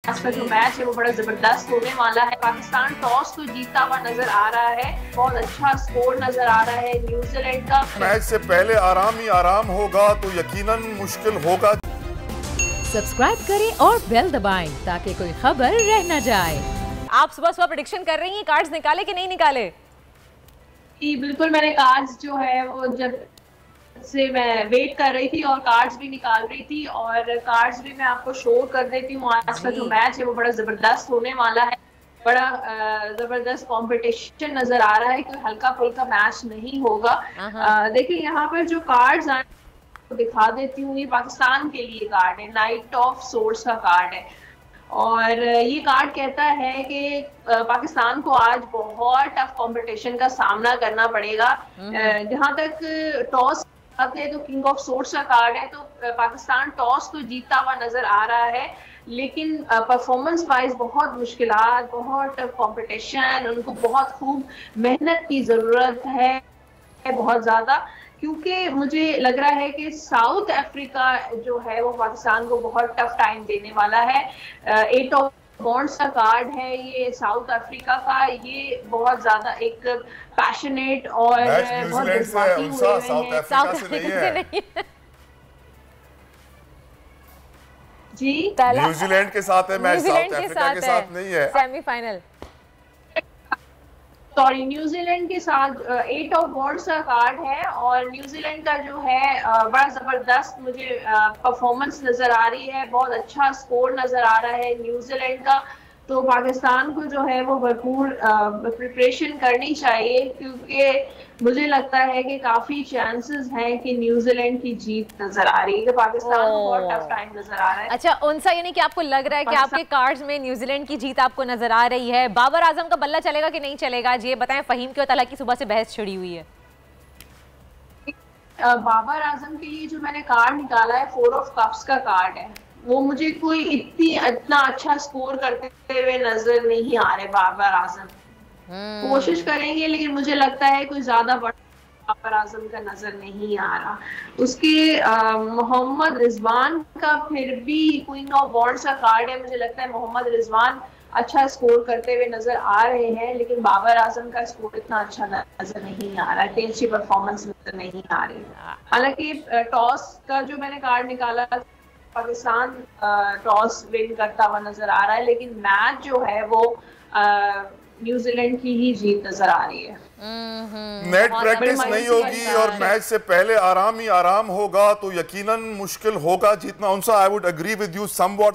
आज का जो मैच है वो बड़ा जबरदस्त होने वाला है। पाकिस्तान टॉस तो जीता हुआ नजर आ रहा है, बहुत अच्छा स्कोर नजर आ रहा है न्यूजीलैंड का। मैच से पहले आराम ही आराम होगा तो यकीनन मुश्किल होगा। सब्सक्राइब करें और बेल दबाएं ताकि कोई खबर रह न जाए। आप सुबह सुबह प्रेडिक्शन कर रही हैं, कार्ड्स निकाले कि नहीं निकाले? जी बिल्कुल, मैंने कार्ड्स जो है वो जब से मैं वेट कर रही थी और कार्ड्स भी निकाल रही थी और कार्ड्स भी मैं आपको शो कर देती हूँ। आज का जो मैच है वो बड़ा जबरदस्त होने वाला है, बड़ा जबरदस्त कंपटीशन नजर आ रहा है, कोई हल्का फुल्का मैच नहीं होगा। देखिए यहाँ पर जो कार्ड्स आए दिखा देती हूँ, ये पाकिस्तान के लिए कार्ड है, नाइट ऑफ सोर्स का कार्ड है और ये कार्ड कहता है कि पाकिस्तान को आज बहुत टफ कंपटीशन का सामना करना पड़ेगा। जहां तक टॉस आते हैं तो किंग ऑफ सोर्स का कार्ड है, तो पाकिस्तान टॉस तो जीता हुआ नजर आ रहा है, लेकिन परफॉर्मेंस वाइज बहुत मुश्किलात, बहुत टफ कंपटीशन, उनको बहुत खूब मेहनत की जरूरत है बहुत ज्यादा, क्योंकि मुझे लग रहा है कि साउथ अफ्रीका जो है वो पाकिस्तान को बहुत टफ टाइम देने वाला है। 8 ऑफ बॉन्ड्स का कार्ड है ये साउथ अफ्रीका का, ये बहुत ज्यादा एक पैशनेट और बहुत जज्बाती हुए हैं। साउथ अफ्रीका से नहीं है जी, न्यूजीलैंड के साथ है मैच, साउथ अफ्रीका के साथ नहीं है। सेमीफाइनल, सॉरी, न्यूजीलैंड के साथ 8 ऑफ बॉन्ड्स का कार्ड है और न्यूजीलैंड का जो है बड़ा जबरदस्त मुझे परफॉर्मेंस नजर आ रही है, बहुत अच्छा स्कोर नजर आ रहा है न्यूजीलैंड का। तो पाकिस्तान को जो है वो भरपूर प्रिपरेशन करनी चाहिए, क्योंकि मुझे लगता है कि काफी चांसेस हैं कि न्यूजीलैंड की जीत नजर आ रही है, कि पाकिस्तान को बहुत टफ टाइम नजर आ रहा है। अच्छा उनसा, यानी कि आपको लग रहा है कि आपके कार्ड्स में न्यूजीलैंड की जीत आपको नजर आ रही है। बाबर आजम का बल्ला चलेगा कि नहीं चलेगा, ये बताएं। फहीम की और तला की सुबह से बहस छिड़ी हुई है। बाबर आजम के लिए जो मैंने कार्ड निकाला है 4 ऑफ कप्स का कार्ड है, वो मुझे कोई इतना अच्छा स्कोर करते हुए नजर नहीं आ रहे बाबर आजम। कोशिश करेंगे लेकिन मुझे लगता है कोई ज्यादा बड़ा बाबर आजम का नजर नहीं आ रहा। उसके मोहम्मद रिजवान का फिर भी क्वीन ऑफ वॉन्ड्स का कार्ड है, मुझे लगता है मोहम्मद रिजवान अच्छा स्कोर करते हुए नजर आ रहे हैं, लेकिन बाबर आजम का स्कोर इतना अच्छा नजर नहीं आ रहा है, इतनी अच्छी परफॉर्मेंस नजर नहीं आ रही। हालांकि टॉस का जो मैंने कार्ड निकाला, पाकिस्तान टॉस विन करता हुआ नजर आ रहा है, लेकिन मैच जो है वो न्यूजीलैंड की ही जीत नजर आ रही है। नेट प्रैक्टिस नहीं होगी और मैच से पहले आराम ही आराम होगा तो यकीनन मुश्किल होगा जीतना। उनसे I would agree with you somewhat.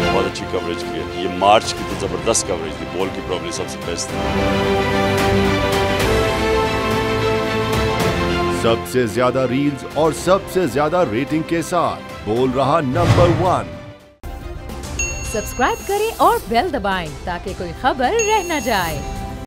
बहुत अच्छी कवरेज की है, ये मार्च की तो जबरदस्त कवरेज थी, बॉल की प्रॉब्लम सबसे बेस्ट थी। सबसे ज्यादा रील्स और सबसे ज्यादा रेटिंग के साथ बोल रहा नंबर 1। सब्सक्राइब करें और बेल दबाएं ताकि कोई खबर रह न जाए।